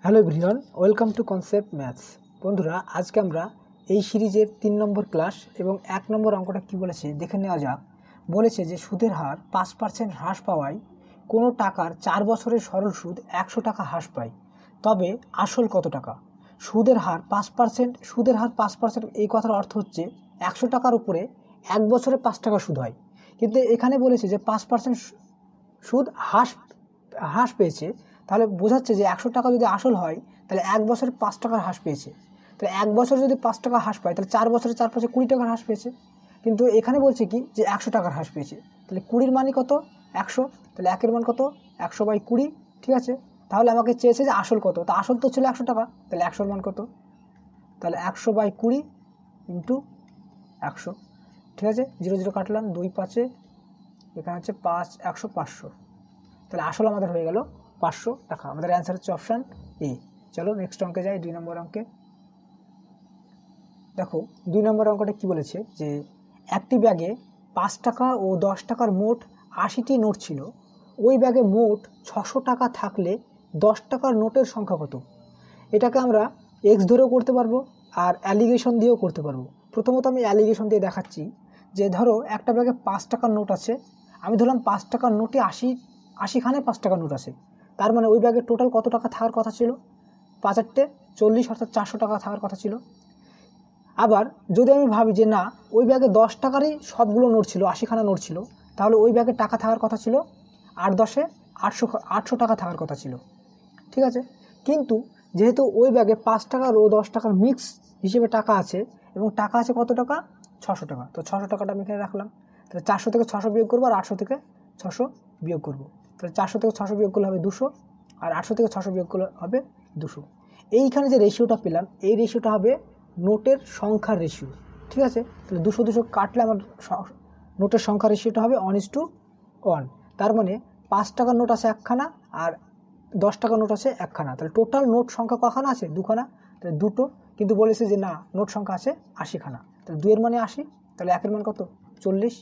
Hello everyone, welcome to concept maths. বন্ধুরা, আজকে আমরা এই সিরিজের 3 নম্বর ক্লাস এবং 1 নম্বর অঙ্কটা কি বলেছে দেখে নেওয়া যাক। বলেছে যে সুদের হার 5% হ্রাস পাওয়ায় কোনো টাকার 4 বছরের সরল সুদ 100 টাকা হ্রাস পায়, তবে আসল কত টাকা? সুদের হার 5%, এই কথার অর্থ হচ্ছে 100 টাকার উপরে 1 বছরে 5 টাকা সুদ হয়। কিন্তু এখানে বলেছে যে 5% সুদ হ্রাস পেয়েছে, তাহলে বোঝাচ্ছে যে 100 টাকা যদি আসল হয় তাহলে 1 বছরে 5 টাকার হ্রাস পেয়েছে। তাহলে 1 বছর যদি 5 টাকা হ্রাস পায় তাহলে 4 বছরে 4 5 20 টাকার হ্রাস পেয়েছে। কিন্তু এখানে বলছে কি যে 100 টাকার হ্রাস পেয়েছে। তাহলে 20-র মানই কত? 100। তাহলে 1-এর মান কত? 100/20। ঠিক আছে, তাহলে আমাকে চেয়েছে যে আসল কত। তা আসল তো ছিল 100 টাকা, তাহলে 100-র মান কত? তাহলে 100/20 ইন্টু 100। ঠিক আছে, 0 0 কাটলাম, 2 5-এ, এখানে হচ্ছে 5 100 500। তাহলে আসল আমাদের হয়ে গেল 500 টাকা। আমাদের অ্যান্সার হচ্ছে অপশান এ। চলো নেক্সট অঙ্কে যাই, 2 নম্বর অঙ্কে। দেখো 2 নম্বর অঙ্কটা কি বলেছে যে একটি ব্যাগে 5 টাকা ও 10 টাকার মোট 80টি নোট ছিল। ওই ব্যাগে মোট 600 টাকা থাকলে 10 টাকার নোটের সংখ্যা কত? এটাকে আমরা এক্স ধরেও করতে পারবো আর অ্যালিগেশন দিয়েও করতে পারবো। প্রথমত আমি অ্যালিগেশন দিয়ে দেখাচ্ছি যে ধরো একটা ব্যাগে 5 টাকার নোট আছে। আমি ধরলাম 5 টাকার নোটে 80খানে 5 টাকার নোট আছে। তার মানে ওই ব্যাগে টোটাল কত টাকা থাকার কথা ছিল? 5 8 40, অর্থাৎ 400 টাকা থাকার কথা ছিল। আবার যদি আমি ভাবি যে না, ওই ব্যাগে 10 টাকারই সবগুলো নোট ছিল, 80খানা নোট ছিল, তাহলে ওই ব্যাগে টাকা থাকার কথা ছিল 8 10-এ 800 টাকা থাকার কথা ছিল। ঠিক আছে, কিন্তু যেহেতু ওই ব্যাগে 5 টাকার ও 10 টাকার মিক্স হিসেবে টাকা আছে এবং টাকা আছে কত টাকা? 600 টাকা। তো 600 টাকাটা আমি এখানে রাখলাম। তাহলে 400 থেকে 600 বিয়োগ করবো আর 800 থেকে 600 বিয়োগ করবো। তাহলে 400 থেকে 600 বিয়োগ করলে হবে 200 আর 800 থেকে 600 বিয়োগ করলে হবে 200। এইখানে যে রেশিওটা পেলাম, এই রেশিওটা হবে নোটের সংখ্যার রেশিও। ঠিক আছে, তাহলে 200 200 কাটলে আমার নোটের সংখ্যার রেশিওটা হবে 1:1। তার মানে 5 টাকার নোট আছে একখানা আর 10 টাকার নোট আছে একখানা। তাহলে টোটাল নোট সংখ্যা কখানা আছে? 2খানা। তাহলে 2টো, কিন্তু বলেছে যে না, নোট সংখ্যা আছে 80খানা। তাহলে 2-এর মানে 80, তাহলে 1-এর মান কত? 40।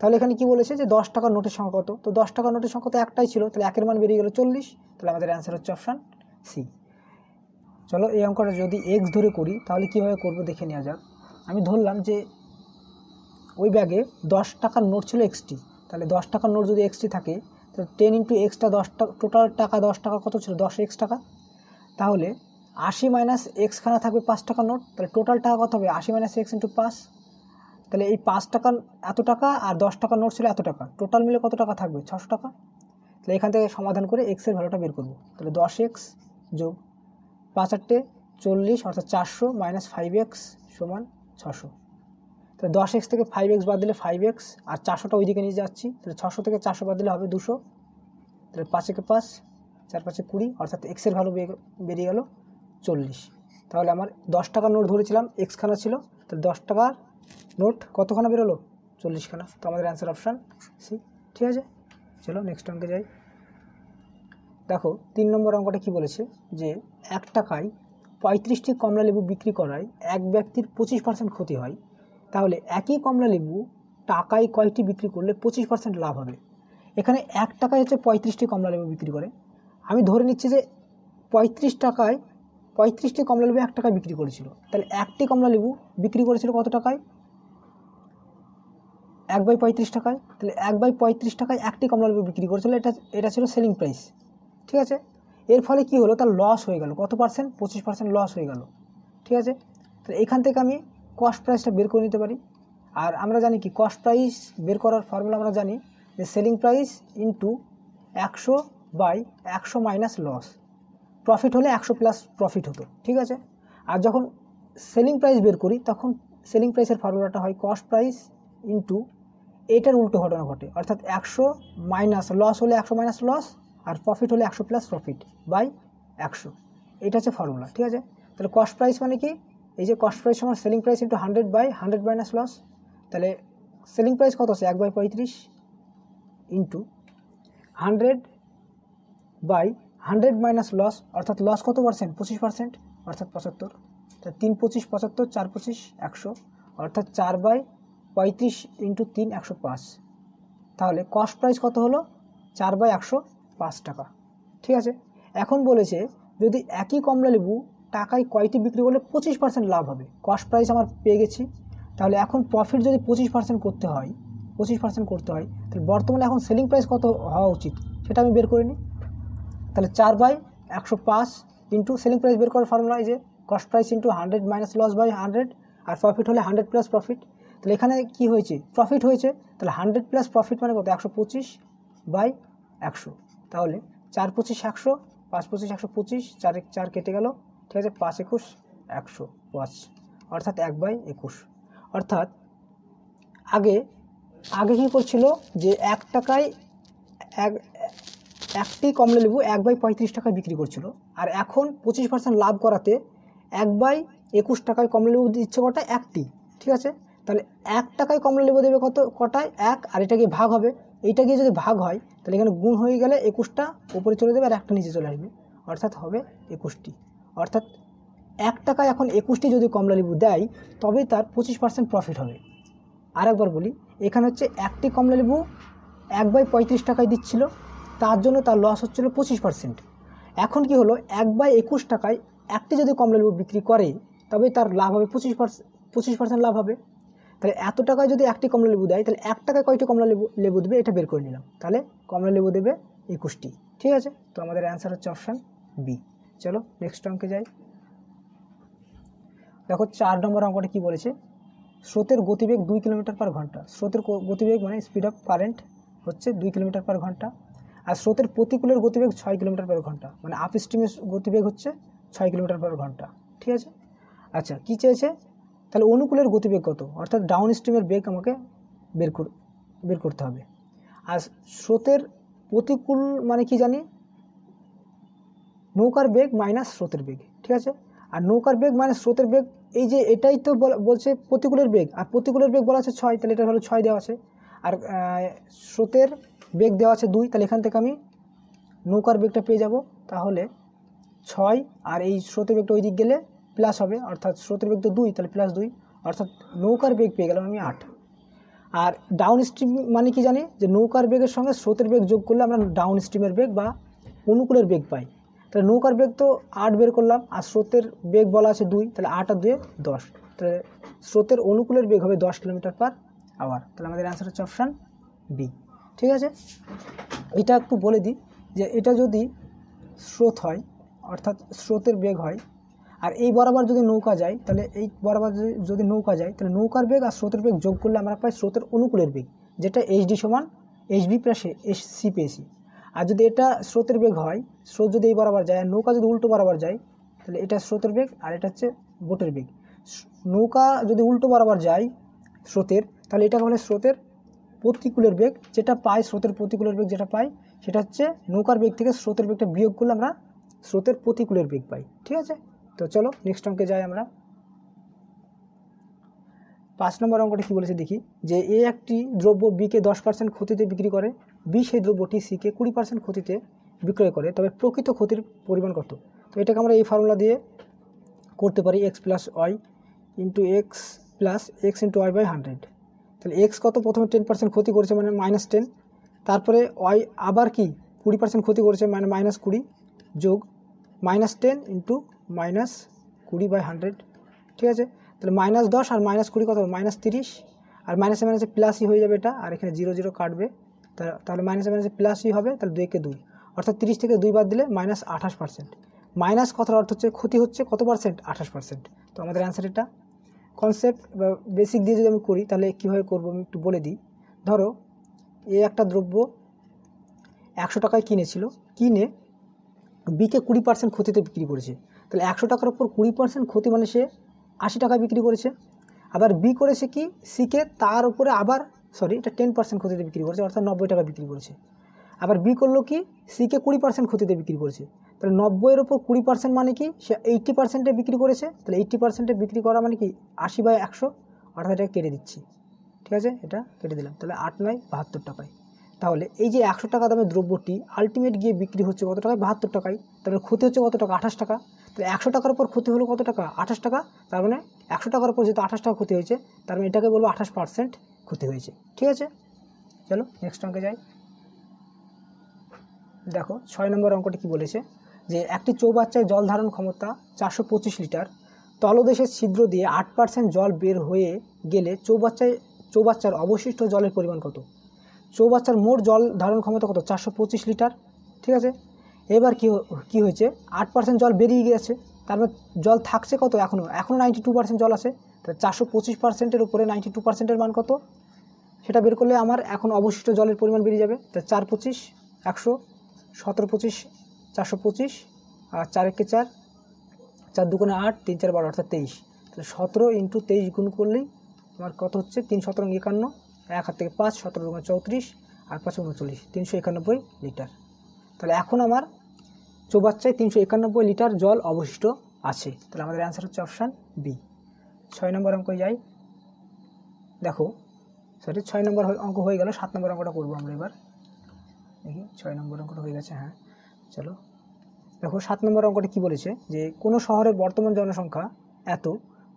তাহলে এখানে কি বলেছে যে 10 টাকার নোটের সংখ্যা কত? তো 10 টাকার নোটের সংখ্যা তো একটাই ছিল, তাহলে 1-এর মান বেরিয়ে গেল 40। তাহলে আমাদের অ্যান্সার হচ্ছে অপশান সি। চলো এই অঙ্কটা যদি এক্স ধরে করি তাহলে কীভাবে করবো দেখে নেওয়া যাক। আমি ধরলাম যে ওই ব্যাগে 10 টাকার নোট ছিল এক্সটি। তাহলে 10 টাকার নোট যদি এক্সটি থাকে, তো 10 ইন্টু এক্সটা 10 টাকা, টোটাল টাকা 10 টাকা কত ছিল? 10x টাকা। তাহলে 80 মাইনাস এক্সখানা থাকবে 5 টাকার নোট। তাহলে টোটাল টাকা কত হবে? 80 মাইনাস এক্স ইন্টু 5। তাহলে এই 5 টাকার এত টাকা আর 10 টাকার নোট ছিল এত টাকা, টোটাল মিলে কত টাকা থাকবে? 600 টাকা। তাহলে এখান থেকে সমাধান করে এক্সের ভ্যালুটা বের করবো। তাহলে 10x যোগ 5 8 40, অর্থাৎ 400 মাইনাস 5x সমান 600। তাহলে 10x থেকে 5x বাদ দিলে 5x আর 400টা ওইদিকে নিয়ে যাচ্ছি। তাহলে 600 থেকে 400 বাদ দিলে হবে 200। তাহলে 5 একে 5, 4 5 20, অর্থাৎ এক্সের ভ্যালু বেরিয়ে গেল 40। তাহলে আমার 10 টাকার নোট ধরেছিলাম, এক্সখানা ছিল, তাহলে 10 টাকার নোট কতখানা বেরোলো? 40খানা। তো আমাদের অ্যান্সার অপশান সি। ঠিক আছে, চলো নেক্সট অঙ্কে যাই। দেখো 3 নম্বর অঙ্কটা কি বলেছে যে 1 টাকায় 35টি কমলা লেবু বিক্রি করায় এক ব্যক্তির 25% ক্ষতি হয়। তাহলে একই কমলা লেবু টাকায় কয়টি বিক্রি করলে 25% লাভ হবে? এখানে 1 টাকায় হচ্ছে 35টি কমলা লেবু বিক্রি করে। আমি ধরে নিচ্ছি যে 35টি কমলা লেবু 1 টাকায় বিক্রি করেছিল। তাহলে একটি কমলা লেবু বিক্রি করেছিল কত টাকায়? 1/35 টাকায়। তাহলে 1/35 টাকায় একটি কমলা লেবু বিক্রি করেছিল, এটা ছিল সেলিং প্রাইস। ঠিক আছে, এর ফলে কি হলো? তার লস হয়ে গেল কত পার্সেন্ট? 25% লস হয়ে গেল। ঠিক আছে, তাহলে এখান থেকে আমি কস্ট প্রাইসটা বের করে নিতে পারি। আর আমরা জানি কি কস্ট প্রাইস বের করার ফর্মুলা আমরা জানি যে selling price into 100/100 minus loss. Profit হলে 100 প্লাস প্রফিট হতো। ঠিক আছে, আর যখন সেলিং প্রাইস বের করি তখন সেলিং প্রাইসের ফর্মুলাটা হয় কস্ট প্রাইস ইন্টু এটার উল্টো ঘটনা ঘটে, অর্থাৎ 100 মাইনাস লস হলে 100 মাইনাস লস আর প্রফিট হলে 100 প্লাস প্রফিট বাই 100। এটা হচ্ছে ফর্মুলা। ঠিক আছে, তাহলে কস্ট প্রাইস মানে কি? এই যে কস্ট প্রাইস সমান selling price into 100/100 minus loss. তাহলে সেলিং প্রাইস কত আছে? 1/35 ইন্টু 100/100 মাইনাস লস, অর্থাৎ লস কত পার্সেন্ট? 25%, অর্থাৎ 75। তাহলে 3 25 75, 4 25 100, অর্থাৎ 4/35 ইন্টু 3 105। তাহলে কস্ট প্রাইস কত হলো? 4/105 টাকা। ঠিক আছে, এখন বলেছে যদি একই কমলা লেবু টাকায় কয়টি বিক্রি করলে 25% লাভ হবে। কস্ট প্রাইস আমার পেয়ে গেছি, তাহলে এখন প্রফিট যদি 25% করতে হয় তাহলে বর্তমানে এখন সেলিং প্রাইস কত হওয়া উচিত সেটা আমি বের করে নিই। তাহলে 4/105 ইন্টু সেলিং প্রাইস বের করার ফর্মুলা এই যে cost price into 100 minus loss by 100, আর প্রফিট হলে 100 প্লাস প্রফিট। তাহলে এখানে কি হয়েছে, প্রফিট হয়েছে, তাহলে 100 প্লাস প্রফিট মানে কত, 125/100। তাহলে 4/25 100, 5/25 125, 4 কেটে গেল, ঠিক আছে, 5×21 105, অর্থাৎ 1/21। অর্থাৎ আগে কী করছিল যে 1 টাকায় একটি কমলা লেবু 1/35 টাকায় বিক্রি করছিল, আর এখন 25% লাভ করাতে 1/21 টাকায় কমলা লেবু দিচ্ছে কটায়, একটি, ঠিক আছে। তাহলে 1 টাকায় কমলা লেবু দেবে কটায়, 1, আর এটা গিয়ে ভাগ হবে, এইটা গিয়ে যদি ভাগ হয় তাহলে এখানে গুণ হয়ে গেলে 21টা উপরে চলে যাবে আর একটা নিচে চলে আসবে, অর্থাৎ হবে 21টি। অর্থাৎ 1 টাকায় এখন 21টি যদি কমলা লেবু দেয় তবে তার 25% প্রফিট হবে। আর একবার বলি, এখানে হচ্ছে একটি কমলা লেবু 1/35 টাকায় দিচ্ছিল, তার জন্য তার লস হচ্ছিল 25%। এখন কি হলো, 1/21 টাকায় একটি যদি কমলা লেবু বিক্রি করে তবে তার লাভ হবে 25% লাভ হবে। তাহলে এত টাকায় যদি একটি কমলা লেবু দেয় তাহলে 1 টাকায় কয়টি কমলা লেবু দেবে এটা বের করে নিলাম। তাহলে কমলা লেবু দেবে 21টি, ঠিক আছে। তো আমাদের অ্যান্সার হচ্ছে অপশান বি। চলো নেক্সট অঙ্কে যাই। দেখো 4 নম্বর অঙ্কটা কি বলেছে, স্রোতের গতিবেগ 2 কিলোমিটার/ঘন্টা। স্রোতের গতিবেগ মানে স্পিড অফ কারেন্ট হচ্ছে 2 কিলোমিটার/ঘন্টা, আর স্রোতের প্রতিকূলের গতিবেগ 6 কিলোমিটার/ঘন্টা, মানে আপ স্ট্রিমের গতিবেগ হচ্ছে 6 কিলোমিটার/ঘন্টা, ঠিক আছে। আচ্ছা, কী চেয়েছে, তাহলে অনুকূলের গতিবেগ কত, অর্থাৎ ডাউন স্ট্রিমের বেগ আমাকে বের করতে হবে। আর স্রোতের প্রতিকূল মানে কি জানি, নৌকার বেগ মাইনাস স্রোতের বেগ, ঠিক আছে। আর নৌকার বেগ মাইনাস স্রোতের বেগ, এই যে এটাই তো বলছে প্রতিকূলের বেগ, আর প্রতিকূলের বেগ বলা আছে 6, তাহলে এটা হলো 6 দেওয়া আছে, আর স্রোতের বেগ দেওয়া আছে 2, তাহলে এখান থেকে আমি নৌকার বেগটা পেয়ে যাব। তাহলে 6 আর এই স্রোতের বেগটা ওই দিক গেলে প্লাস হবে, অর্থাৎ স্রোতের বেগ তো 2, তাহলে +2, অর্থাৎ নৌকার বেগ পেয়ে গেলাম আমি 8। আর ডাউন স্ট্রিম মানে কি জানি, যে নৌকার বেগের সঙ্গে স্রোতের বেগ যোগ করলে আমরা ডাউন স্ট্রিমের বেগ বা অনুকূলের বেগ পাই। তাহলে নৌকার বেগ তো 8 বের করলাম, আর স্রোতের বেগ বলা আছে 2, তাহলে 8 আর 2 10, তাহলে স্রোতের অনুকূলের বেগ হবে 10 কিলোমিটার/আওয়ার। তাহলে আমাদের অ্যান্সার হচ্ছে অপশান বি, ঠিক আছে। এটা একটু বলে দিই যে এটা যদি স্রোত হয়, অর্থাৎ স্রোতের বেগ হয়, আর এই বরাবর যদি নৌকা যায়, তাহলে এই বরাবর যদি নৌকা যায় তাহলে নৌকার বেগ আর স্রোতের বেগ যোগ করলে আমরা পাই স্রোতের অনুকূলের বেগ, যেটা HD = HB + CPC। আর যদি এটা স্রোতের বেগ হয়, স্রোত যদি এই বরাবর যায় আর নৌকা যদি উল্টো বরাবর যায়, তাহলে এটা স্রোতের বেগ আর এটা হচ্ছে বোটের বেগ। নৌকা যদি উল্টো বরাবর যায় স্রোতের, তাহলে এটা বলে স্রোতের প্রতিকূলের বেগ, যেটা পাই স্রোতের প্রতিকূলের বেগ যেটা পাই সেটা হচ্ছে নৌকার বেগ থেকে স্রোতের বেগটা বিয়োগ করলে আমরা স্রোতের প্রতিকূলের বেগ পাই, ঠিক আছে। তো চলো নেক্সট অঙ্কে যাই আমরা। 5 নম্বর অঙ্কটা কী বলেছে দেখি, যে এ একটি দ্রব্য বিকে 10% ক্ষতিতে বিক্রি করে, বি সেই দ্রব্যটি সিকে 20% ক্ষতিতে বিক্রয় করে, তবে প্রকৃত ক্ষতির পরিমাণ কত। তো এটাকে আমরা এই ফর্মুলা দিয়ে করতে পারি, x + y × x + x × y/100। তাহলে x কত, প্রথমে 10% ক্ষতি করেছে মানে -10, তারপরে y আবার কি 20% ক্ষতি করেছে মানে -20, যোগ -10 × -20/100, ঠিক আছে। তাহলে -10 আর -20 কত, -30, আর মাইনাসে মাইনাসে প্লাসই হয়ে যাবে এটা, আর এখানে 0 0 কাটবে, তাহলে মাইনাসে মাইনাসে প্লাসই হবে, তাহলে 2 কে 2, অর্থাৎ 30 থেকে 2 বাদ দিলে -28%। মাইনাস কথার অর্থ হচ্ছে ক্ষতি হচ্ছে কত পার্সেন্ট, 28%। তো আমাদের অ্যান্সার এটা। কনসেপ্ট বা বেসিক দিয়ে যদি আমি করি তাহলে কীভাবে করবো আমি একটু বলে দিই। ধরো এ একটা দ্রব্য 100 টাকায় কিনেছিল, কিনে বিকে 20% ক্ষতিতে বিক্রি করেছে। তাহলে 100 টাকার উপর 20% ক্ষতি মানে সে 80 টাকায় বিক্রি করেছে। আবার বি করেছে কি, সিকে তার উপরে আবার এটা 10% ক্ষতিতে বিক্রি করেছে, অর্থাৎ 90 টাকা বিক্রি করেছে। আবার বি করলো কি, সিকে 20% ক্ষতিতে বিক্রি করেছে। তাহলে 90-এর উপর 20% মানে কি, সে 80%-এ বিক্রি করেছে। তাহলে 80%-এ বিক্রি করা মানে কি 80/100, অর্থাৎ এটা কেটে দিচ্ছি, ঠিক আছে, এটা কেটে দিলাম। তাহলে 8 9 72 টাকায়। তাহলে এই যে 100 টাকা দামের দ্রব্যটি আলটিমেট গিয়ে বিক্রি হচ্ছে কত টাকায়, 72 টাকায়। তাহলে ক্ষতি হচ্ছে কত টাকা, 28 টাকা। তাহলে 100 টাকার উপর ক্ষতি হলো কত টাকা, 28 টাকা। তার মানে 100 টাকার উপর যেহেতু 28 টাকা ক্ষতি হয়েছে, তার মানে এটাকে বলবো 28% ক্ষতি হয়েছে, ঠিক আছে। চলো নেক্সট অঙ্কে যাই। দেখো 6 নম্বর অঙ্কটি কি বলেছে, যে একটি চৌবাচ্চায় জল ধারণ ক্ষমতা 425 লিটার, তলদেশের ছিদ্র দিয়ে 8% জল বের হয়ে গেলে চৌবাচ্চার অবশিষ্ট জলের পরিমাণ কত? চৌবাচ্চার মোট জল ধারণ ক্ষমতা কত? 425 লিটার। ঠিক আছে, এবার কি হয়েছে, 8% জল বেরিয়ে গেছে, তারপর জল থাকছে কত? এখনও 92% জল আছে। তাহলে 425%-এর উপরে 92%-এর মান কত সেটা বের করলে আমার এখন অবশিষ্ট জলের পরিমাণ বেরিয়ে যাবে। তাহলে 4 25 100, 17 25 425, আর 4 একে 4, 4 দুগুণে 8, 3 4 12, অর্থাৎ 23। তাহলে 17 × 23 গুণ করলেই আমার কত হচ্ছে? 3 17 51, 1 হাত থেকে 5, 17 দুগুণে 34, আর 5 39, 391 লিটার। তাহলে এখন আমার চৌবাচ্চায় 391 লিটার জল অবশিষ্ট আছে। তাহলে আমাদের অ্যান্সার হচ্ছে অপশান বি। 6 নম্বর অঙ্ক যাই। দেখো, 6 নম্বর অঙ্ক হয়ে গেল, 7 নম্বর অঙ্কটা করবো আমরা এবার। দেখি 6 নম্বর অঙ্কটা হয়ে গেছে। হ্যাঁ, চলো দেখো 7 নম্বর অঙ্কটা কি বলেছে, যে কোনো শহরের বর্তমান জনসংখ্যা এত,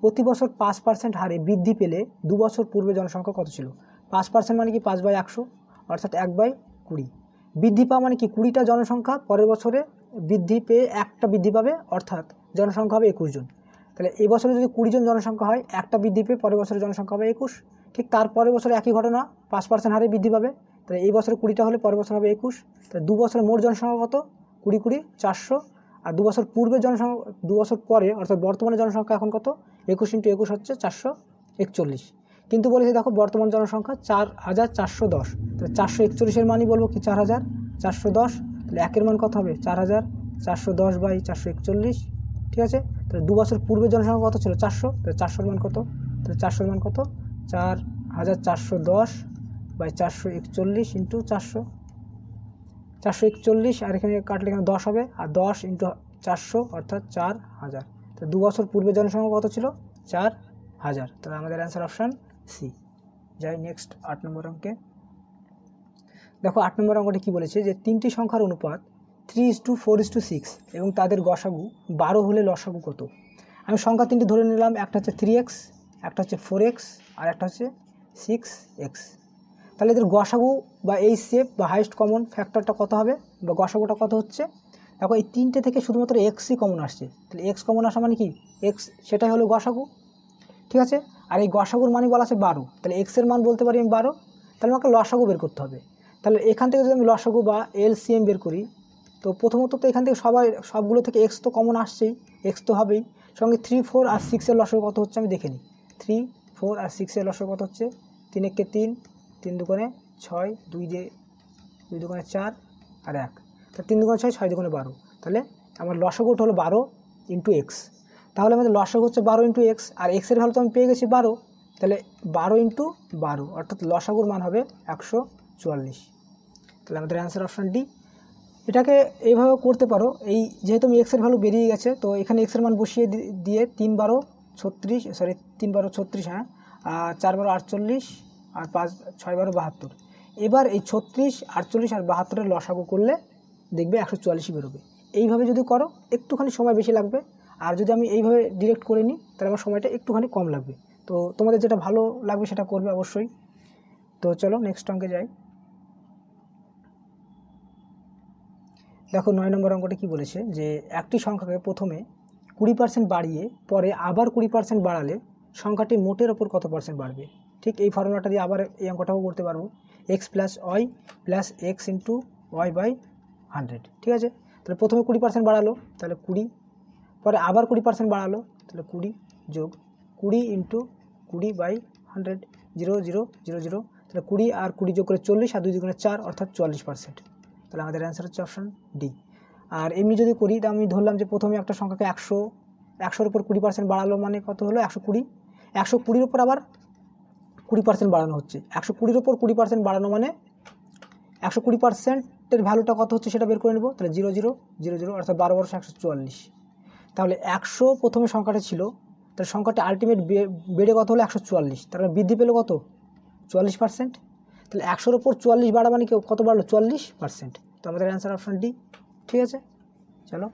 প্রতি বছর 5% হারে বৃদ্ধি পেলে 2 বছর পূর্বে জনসংখ্যা কত ছিল? 5% মানে কি 5/100, অর্থাৎ 1/20। বৃদ্ধি পাওয়া মানে কি 20টা জনসংখ্যা পরের বছরে বৃদ্ধি পেয়ে একটা বৃদ্ধি পাবে, অর্থাৎ জনসংখ্যা হবে 21 জন। তাহলে এই বছরে যদি 20 জন জনসংখ্যা হয়, একটা বৃদ্ধি পেয়ে পরের বছরের জনসংখ্যা হবে 21। ঠিক তারপরের বছরে একই ঘটনা, 5% হারে বৃদ্ধি পাবে। তাহলে এই বছরে 20টা হলে পরের বছর হবে 21। তাহলে 2 বছরের মোট জনসংখ্যা কত? 20 20 400। আর 2 বছর পূর্বে জনসংখ্যা, 2 বছর পরে অর্থাৎ বর্তমানে জনসংখ্যা এখন কত? 21 × 21 হচ্ছে 441। কিন্তু বলেছে দেখো বর্তমান জনসংখ্যা 4410। তাহলে 441-এর মানই বলবো কি 4410। তাহলে একের মান কত হবে? 4410/441। ঠিক আছে, তাহলে 2 বছর পূর্বে জনসংখ্যা কত ছিল? 400। তাহলে 400-র মান কত? তাহলে 400-র মান কত? 4410/441 × 400, 441। আর এখানে কাটলে এখানে 10 হবে, আর 10 × 400 অর্থাৎ 4000। তো 2 বছর পূর্বে জনসংখ্যা কত ছিল? 4000। তাহলে আমাদের অ্যান্সার অপশান সি। যাই নেক্সট 8 নম্বর অঙ্কে। দেখো 8 নম্বর অঙ্কটি কী বলেছে, যে 3টি সংখ্যার অনুপাত 3:4:6 এবং তাদের গসাগু 12 হলে লসাগু কত? আমি সংখ্যা 3টি ধরে নিলাম, একটা হচ্ছে 3x, একটা হচ্ছে 4x, আর একটা হচ্ছে 6x। তাহলে এদের গসাগু বা এই সেপ বা হাইস্ট কমন ফ্যাক্টরটা কত হবে, বা গসাগুটা কত হচ্ছে? দেখো এই 3টে থেকে শুধুমাত্র এক্সই কমন আসছে। তাহলে এক্স কমন আসা মানে কি এক্স, সেটাই হলো গসাগু। ঠিক আছে, আর এই গসাগুর মানে বলা আছে 12। তাহলে এক্সের মান বলতে পারি আমি 12। তাহলে আমাকে লসাগু বের করতে হবে। তাহলে এখান থেকে যদি আমি লসাগু বা এলসিএম বের করি, তো প্রথমত তো এখান থেকে সবগুলো থেকে এক্স তো কমন আসছেই, এক্স তো হবেই। সঙ্গে 3 4 আর 6-এর লসাগু কত হচ্ছে আমি দেখে নিই। 3 4 আর 6-এর লসাগু কত হচ্ছে? 3 একে 3, 3 দুগুণে 6, 2 দুগুণে 4, আর 1। তাহলে 3 দুগুণে 6, 6 দুগুণে 12। তাহলে আমার লসাগুটা হলো 12 × x। তাহলে আমাদের লসাগু হচ্ছে 12 × x, আর এক্সের ভ্যালু তো আমি পেয়ে গেছি 12। তাহলে 12 × 12 অর্থাৎ লসাগুর মান হবে 144। তাহলে আমাদের অ্যান্সার অপশান ডি। এটাকে এইভাবে করতে পারো, এই যেহেতু আমি এক্সের ভ্যালু বেরিয়ে গেছে, তো এখানে এক্সের মান বসিয়ে দিয়ে 3 12 36, 3 12 36, হ্যাঁ, আর 4 12 48, আর 5 6 12 72। এবার এই 36 48 আর 72-এর লসাগু করলে দেখবে 144 বেরোবে। এইভাবে যদি করো একটুখানি সময় বেশি লাগবে, আর যদি আমি এইভাবে ডিরেক্ট করে নিই তাহলে আমার সময়টা একটুখানি কম লাগবে। তো তোমাদের যেটা ভালো লাগবে সেটা করবে অবশ্যই। তো চলো নেক্সট অঙ্কে যাই। দেখো 9 নম্বর অঙ্কটা কী বলেছে, যে একটি সংখ্যাকে প্রথমে 20% বাড়িয়ে পরে আবার 20% বাড়ালে সংখ্যাটি মোটের ওপর কত পার্সেন্ট বাড়বে? ঠিক এই ফর্মুলাটা দিয়ে আবার এই অঙ্কটাও করতে পারবো, x + y + x × y/100। ঠিক আছে, তাহলে প্রথমে 20% বাড়ালো, তাহলে 20, পরে আবার 20% বাড়ালো, তাহলে 20 যোগ 20 × 20/100, 0 0 0 0। তাহলে 20 আর 20 যোগ করে 40, আর 2 দুগুণে 4 অর্থাৎ 44%। তাহলে আমাদের অ্যান্সার হচ্ছে অপশান ডি। আর এমনি যদি করি, তা আমি ধরলাম যে প্রথমে একটা সংখ্যাকে 100-এর উপর 20% বাড়ালো মানে কত হলো? 120। 120-র উপর আবার 20% বাড়ানো হচ্ছে। 120-র উপর 20% বাড়ানো মানে 120%-এর ভ্যালুটা কত হচ্ছে সেটা বের করে নেব। তাহলে 0 0 0 0 অর্থাৎ 12 12 144। তাহলে 100 প্রথমে সংখ্যাটা ছিল, তাহলে সংখ্যাটা আলটিমেট বেড়ে কত হলো? 144। তারপরে বৃদ্ধি পেলো কত? 40%। তাহলে 100-র উপর 44 বাড়া মানে কত বাড়লো? 40%। তো আমাদের অ্যান্সার অপশান ডি। ঠিক আছে, চলো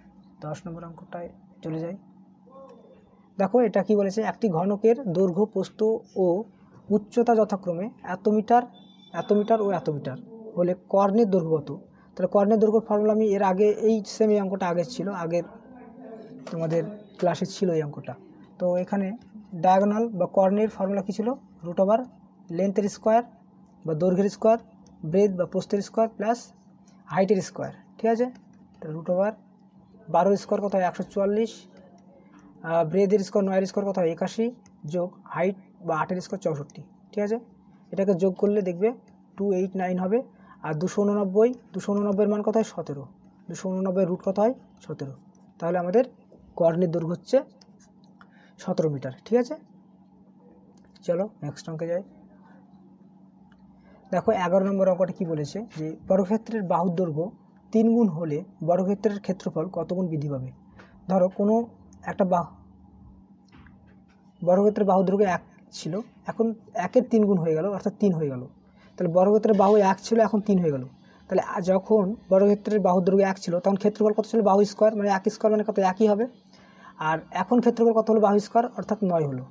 10 নম্বর অঙ্কটায় চলে যাই। দেখো এটা কি বলেছে, একটি ঘনকের দৈর্ঘ্য প্রস্থ ও উচ্চতা যথাক্রমে এত মিটার ও এত মিটার হলে কর্ণের দৈর্ঘ্য কত? তাহলে কর্ণের দৈর্ঘ্যর ফর্মুলা আমি এর আগে এই সেম এই অঙ্কটা আগের ছিল, আগের তোমাদের ক্লাসে ছিল এই অঙ্কটা। তো এখানে ডায়াগোনাল বা কর্ণের ফর্মুলা কী ছিল, রুট ওভার লেন্থের স্কোয়ার বা দৈর্ঘ্যের স্কোয়ার, ব্রেথ বা প্রস্থের স্কোয়ার প্লাস হাইটের স্কোয়ার। ঠিক আছে, তাহলে রুট ওভার 12 স্কোয়ার কত হয় 144, ব্রেথের স্কোয়ার 9 স্কোয়ার কত হয় 81, যোগ হাইট বা 8 স্কোয়ার 64। ঠিক আছে, এটাকে যোগ করলে দেখবে 289 হবে। আর 289 মান কত হয় 17, 289 রুট কত হয় 17। তাহলে আমাদের কর্ণের দৈর্ঘ্য হচ্ছে 17 মিটার। ঠিক আছে, চলো নেক্সট অঙ্কে যাই। দেখো 11 নম্বর অঙ্কটা কি বলেছে যে বর্গক্ষেত্রের বাহুর দৈর্ঘ্য 3 গুণ হলে বর্গক্ষেত্রের ক্ষেত্রফল কত গুণ বৃদ্ধি পাবে। ধরো কোনো একটা বর্গক্ষেত্রের বাহুর দৈর্ঘ্য 1 ছিল, এখন 1-এর 3 গুণ হয়ে গেল, অর্থাৎ 3 হয়ে গেল। তাহলে বর্গক্ষেত্রের বাহু 1 ছিল, এখন 3 হয়ে গেল। তাহলে যখন বর্গক্ষেত্রের বাহুর দৈর্ঘ্য 1 ছিল তখন ক্ষেত্রফল কত ছিল, বাহু স্কোয়ার মানে 1 স্কোয়ার মানে কত, 1ই হবে। আর এখন ক্ষেত্রফল কত হলো, বাহু স্কোয়ার অর্থাৎ 9 হলো।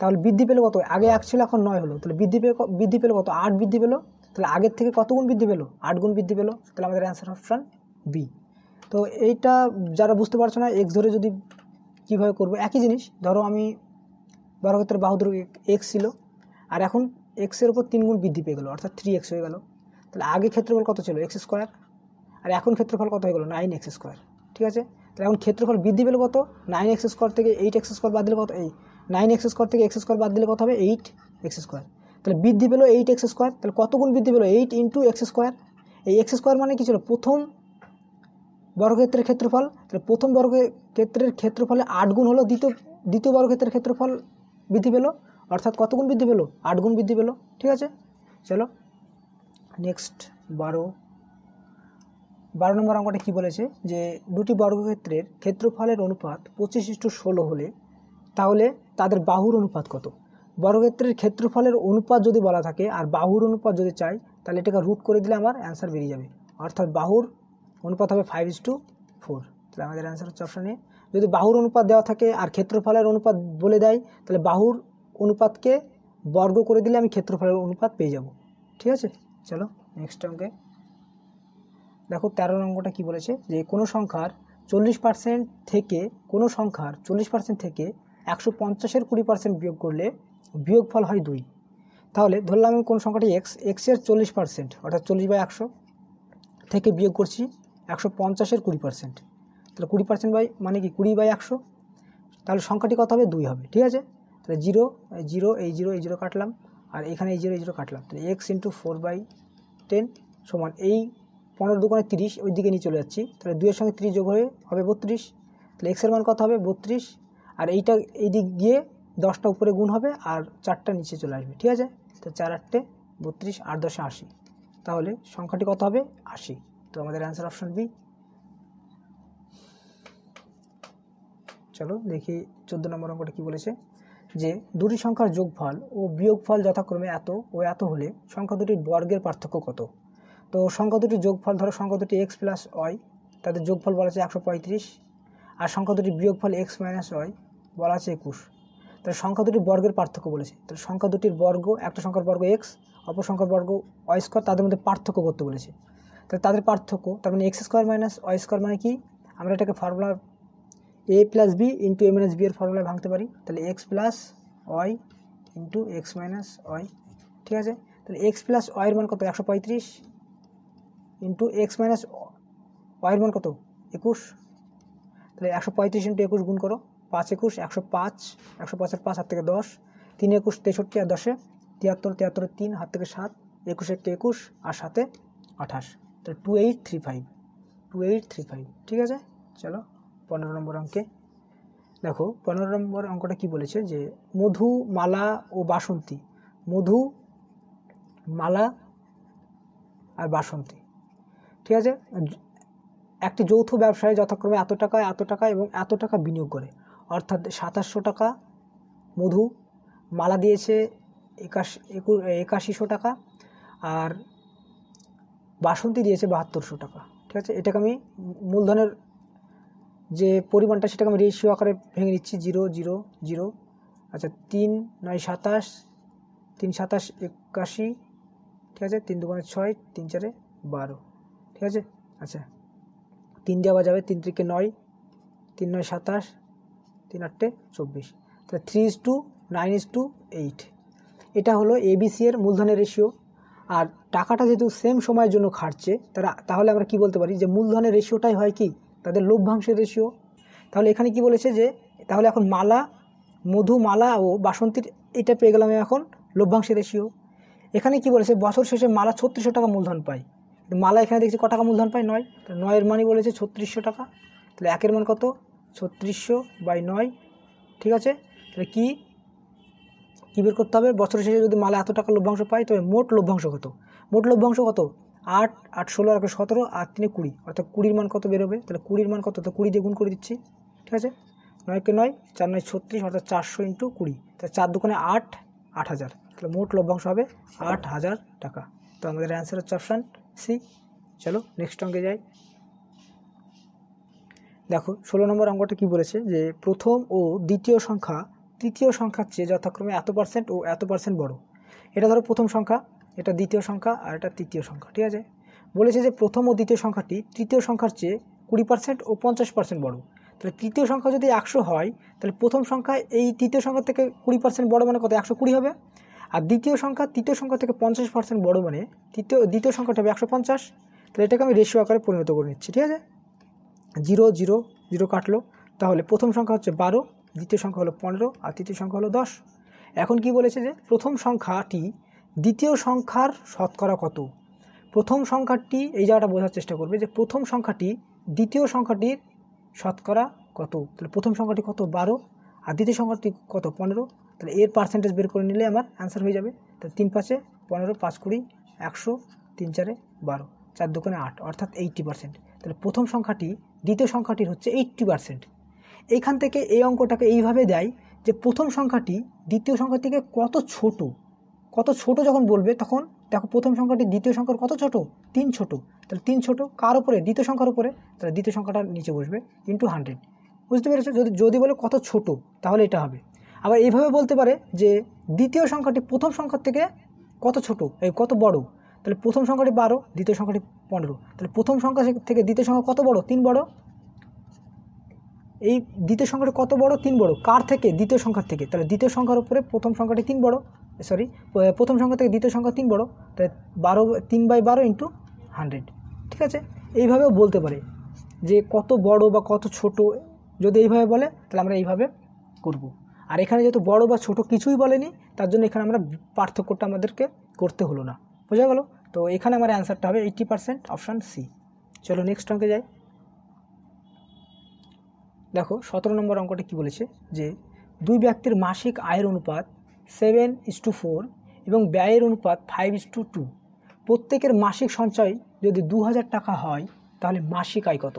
তাহলে বৃদ্ধি পেলো কত, আগে 1 ছিল এখন 9 হলো, তাহলে বৃদ্ধি পেলো কত, 8 বৃদ্ধি পেলো। তাহলে আগের থেকে কত গুণ বৃদ্ধি পেলো, 8 গুণ বৃদ্ধি পেলো। তাহলে আমাদের অ্যান্সার অপশান বি। তো এইটা যারা বুঝতে পারছো না, এক্স ধরে যদি কীভাবে করবো, একই জিনিস। ধরো আমি বর্গক্ষেত্রের বাহু দৈর্ঘ্য এক্স ছিল, আর এখন এক্সের উপর 3 গুণ বৃদ্ধি পেয়ে গেলো, অর্থাৎ 3x হয়ে গেল। তাহলে আগে ক্ষেত্রফল কত ছিল এক্স স্কোয়ার, আর এখন ক্ষেত্রফল কত হয়ে গেলো 9x স্কোয়ার। ঠিক আছে, তাহলে এখন ক্ষেত্রফল বৃদ্ধি পেলো কত, 9x স্কোয়ার থেকে 8x স্কোয়ার বাদ দিলে কত, এই 9x স্কোয়ার থেকে x স্কোয়ার বাদ দিলে কত হবে 8x স্কোয়ার। তাহলে বৃদ্ধি পেলো 8x স্কোয়ার। তাহলে কত গুণ বৃদ্ধি পেলো, 8 ইন্টু এক্স স্কোয়ার। এই এক্স স্কোয়ার মানে কি ছিল, প্রথম বর্গক্ষেত্রের ক্ষেত্রফল। তাহলে প্রথম বর্গক্ষেত্রের ক্ষেত্রফলে 8 গুণ হলো, দ্বিতীয় বর্গক্ষেত্রের ক্ষেত্রফল বৃদ্ধি পেলো, অর্থাৎ কত গুণ বৃদ্ধি পেলো, 8 গুণ বৃদ্ধি পেলো। ঠিক আছে, চলো নেক্সট 12 নম্বর অঙ্কটা কী বলেছে যে দুটি বর্গক্ষেত্রের ক্ষেত্রফলের অনুপাত 25:16 হলে তাহলে তাদের বাহুর অনুপাত কত। বর্গক্ষেত্রের ক্ষেত্রফলের অনুপাত যদি বলা থাকে আর বাহুর অনুপাত যদি চাই, তাহলে এটাকে রুট করে দিলে আমার অ্যান্সার বেরিয়ে যাবে, অর্থাৎ বাহুর অনুপাত হবে 5:4। তাহলে আমাদের অ্যান্সার হচ্ছে অপশান এ। যদি বাহুর অনুপাত দেওয়া থাকে আর ক্ষেত্রফলের অনুপাত বলে দেয়, তাহলে বাহুর অনুপাতকে বর্গ করে দিলে আমি ক্ষেত্রফলের অনুপাত পেয়ে যাব। ঠিক আছে, চলো নেক্সট অঙ্কে দেখো 13 নম্বরটা কী বলেছে যে কোনো সংখ্যার 40% থেকে 150-এর 20% বিয়োগ করলে বিয়োগফল হয় 2। তাহলে ধরলাম আমি কোন সংখ্যাটি এক্সের 40%, অর্থাৎ 40/100 থেকে বিয়োগ করছি 150-এর 20%। তাহলে 20% বাই মানে কি 20/100, তাহলে সংখ্যাটি কত হবে 2 হবে। ঠিক আছে, তাহলে 0 এই 0 কাটলাম, আর এখানে এই 0 কাটলাম। তাহলে x × 4/10 সমান এই 15 দুগুণে 30, ওই দিকে নিয়ে চলে যাচ্ছি। তাহলে 2-এর সঙ্গে 30 যোগ হয়ে হবে 32। তাহলে এক্সের মান কত হবে 32, আর এইটা এই দিক গিয়ে 10টা উপরে গুণ হবে আর 4টা নিচে চলে আসবে। ঠিক আছে, তো 4×8 32, 8×10 80। তাহলে সংখ্যাটি কত হবে 80। তো আমাদের অ্যান্সার অপশন বি। চলো দেখি 14 নম্বর অঙ্কটা কী বলেছে যে দুটি সংখ্যার যোগফল ও বিয়োগফল যথাক্রমে এত ও এত হলে সংখ্যা দুটির বর্গের পার্থক্য কত। তো সংখ্যা দুটির যোগফল, ধরো সংখ্যা দুটি x + y, তাদের যোগফল বলা আছে 135, আর সংখ্যা দুটির বিয়োগফল x - y বলা আছে 21। তাহলে সংখ্যা দুটির বর্গের পার্থক্য বলেছে। তাহলে সংখ্যা দুটির বর্গ, একটা সংখ্যার বর্গ x, অপর সংখ্যার বর্গ y², তাদের মধ্যে পার্থক্য করতে বলেছে। তাহলে তাদের পার্থক্য, তার মানে x² - y² মানে কি, আমরা এটাকে formula a + b × a - b এর ফর্মুলায় ভাঙতে পারি। তাহলে x + y × x - y। ঠিক আছে, তাহলে x + y এর মান কত 135 × x - y এর মান কত 21। তাহলে 135 × 21 গুণ করো, 5 × 21 105, 105 5 হাত থেকে 10, 3 × 21 63 আর 10 73, 73 3 হাত থেকে 7, 21 × 21 আর 7 28। তাহলে 2835। ঠিক আছে, চলো 15 নম্বর অঙ্কে দেখো 15 নম্বর অঙ্কটা কি বলেছে যে মধু, মালা ও বাসন্তী, মধু, মালা আর বাসন্তী। ঠিক আছে, একটি যৌথ ব্যবসায় যথাক্রমে এত টাকা এবং এত টাকা বিনিয়োগ করে, অর্থাৎ 2700 টাকা মধু, মালা দিয়েছে 8100 টাকা, আর বাসন্তী দিয়েছে 7200 টাকা। ঠিক আছে, এটাকে আমি মূলধনের যে পরিমাণটা সেটাকে আমি রেশিও আকারে ভেঙে নিচ্ছি 0 0 0। আচ্ছা 3 9 27, 3 27 81। ঠিক আছে, 3 2 6, 3 4 12। ঠিক আছে, আচ্ছা 3 দেওয়া যাবে, 3 3 9, 3 9 27, 3 8 24, তাহলে 3:9:8। এটা হলো ABC এর মূলধনের রেশিও। আর টাকাটা যেহেতু সেম সময়ের জন্য খাটছে তাহলে আমরা কি বলতে পারি যে মূলধনের রেশিওটাই হয় কি তাদের লভ্যাংশের রেশিও। তাহলে এখানে কি বলেছে যে তাহলে এখন মালা, মধু, মালা ও বাসন্তীর এটা পেয়ে গেলাম এখন লভ্যাংশের রেশিও। এখানে কি বলেছে বছর শেষে মালা 3600 টাকা মূলধন পায়, মালা এখানে দেখছি ক টাকা মূলধন পায় 9, তাহলে 9 এর মানই বলেছে 3600 টাকা। তাহলে 1 এর মান কত 3600/9, ঠিক আছে। তাহলে কি বের করতে হবে, বছর শেষে যদি মালা এত টাকা লভ্যাংশ পায় তবে মোট লভ্যাংশ কত, মোট লভ্যাংশ কত 8, 8 16 আর 17, আর 3 20, অর্থাৎ 20 মান কত বেরোবে, তাহলে 20 মান কত, তো 20 দিয়ে গুণ করে দিচ্ছি, ঠিক আছে। 9 কে 9, 4 9 36, অর্থাৎ 400 × 20, তাহলে 4 দুগুণে 8, 8000, তাহলে মোট লভ্যাংশ হবে 8000 টাকা। তো আমাদের অ্যান্সার হচ্ছে অপশান সি। চলো নেক্সট অঙ্কে যাই। দেখো 16 নম্বর অঙ্কটা কি বলেছে যে প্রথম ও দ্বিতীয় সংখ্যা তৃতীয় সংখ্যার চেয়ে যথাক্রমে এত % ও এত % বড়। এটা ধরো প্রথম সংখ্যা, এটা দ্বিতীয় সংখ্যা, আর এটা তৃতীয় সংখ্যা, ঠিক আছে। বলেছে যে প্রথম ও দ্বিতীয় সংখ্যাটি তৃতীয় সংখ্যার চেয়ে 20% ও 50% বড়। তাহলে তৃতীয় সংখ্যা যদি 100 হয় তাহলে প্রথম সংখ্যা এই তৃতীয় সংখ্যা থেকে 20% বড় মানে কত, 120 হবে। আর দ্বিতীয় সংখ্যা তৃতীয় সংখ্যা থেকে 50% বড় মানে দ্বিতীয় সংখ্যাটা হবে 150। তাহলে এটাকে আমি রেশিও আকারে পরিণত করে নিচ্ছি, ঠিক আছে। 0 0 0 কাটলো, তাহলে প্রথম সংখ্যা হচ্ছে 12, দ্বিতীয় সংখ্যা হলো 15, আর তৃতীয় সংখ্যা হলো 10। এখন কি বলেছে যে প্রথম সংখ্যাটি দ্বিতীয় সংখ্যার শতকরা কত। প্রথম সংখ্যাটি এই জায়গাটা বোঝার চেষ্টা করবে যে প্রথম সংখ্যাটি দ্বিতীয় সংখ্যাটির শতকরা কত। তাহলে প্রথম সংখ্যাটি কত 12, আর দ্বিতীয় সংখ্যাটি কত 15, তাহলে এর পার্সেন্টেজ বের করে নিলে আমার অ্যান্সার হয়ে যাবে। তাহলে 3 5 15, 5 20, 100, 3 4 12, 4 2 8, অর্থাৎ 80%। তাহলে প্রথম সংখ্যাটি দ্বিতীয় সংখ্যাটির হচ্ছে 80%। এইখান থেকে এই অঙ্কটাকে এইভাবে দেয় যে প্রথম সংখ্যাটি দ্বিতীয় সংখ্যা থেকে কত ছোট যখন বলবে তখন দেখো প্রথম সংখ্যাটি দ্বিতীয় সংখ্যার কত ছোট, 3 ছোট। তাহলে 3 ছোট কার উপরে, দ্বিতীয় সংখ্যার উপরে, তাহলে দ্বিতীয় সংখ্যাটা নিচে বসবে × 100। বুঝতে পেরেছো, যদি বলে কত ছোট তাহলে এটা হবে। আবার এইভাবে বলতে পারে যে দ্বিতীয় সংখ্যাটি প্রথম সংখ্যার থেকে কত ছোট, কত বড়। তাহলে প্রথম সংখ্যাটি 12, দ্বিতীয় সংখ্যাটি 15, তাহলে প্রথম সংখ্যা থেকে দ্বিতীয় সংখ্যা কত বড়, 3 বড়। এই দ্বিতীয় সংখ্যাটি কত বড়, 3 বড়, কার থেকে, দ্বিতীয় সংখ্যার থেকে। তাহলে দ্বিতীয় সংখ্যার উপরে প্রথম সংখ্যাটি 3 বড়, প্রথম সংখ্যা থেকে দ্বিতীয় সংখ্যা 3 বড়, তাহলে 3/12 × 100, ঠিক আছে। এইভাবেও বলতে পারে যে কত বড় বা কত ছোট, যদি এইভাবে বলে তাহলে আমরা এইভাবে করব। আর এখানে যেহেতু বড় বা ছোট কিছুই বলেনি তার জন্য এখানে আমরা পার্থক্যটা আমাদেরকে করতে হলো না, বোঝা গেল। তো এখানে আমার অ্যান্সারটা হবে 80%, অপশান সি। চলো নেক্সট অঙ্কে যাই। দেখো 17 নম্বর অঙ্কটা কি বলেছে যে দুই ব্যক্তির মাসিক আয়ের অনুপাত 7:4 এবং ব্যয়ের অনুপাত 5:2। প্রত্যেকের মাসিক সঞ্চয় যদি 2000 টাকা হয় তাহলে মাসিক আয় কত।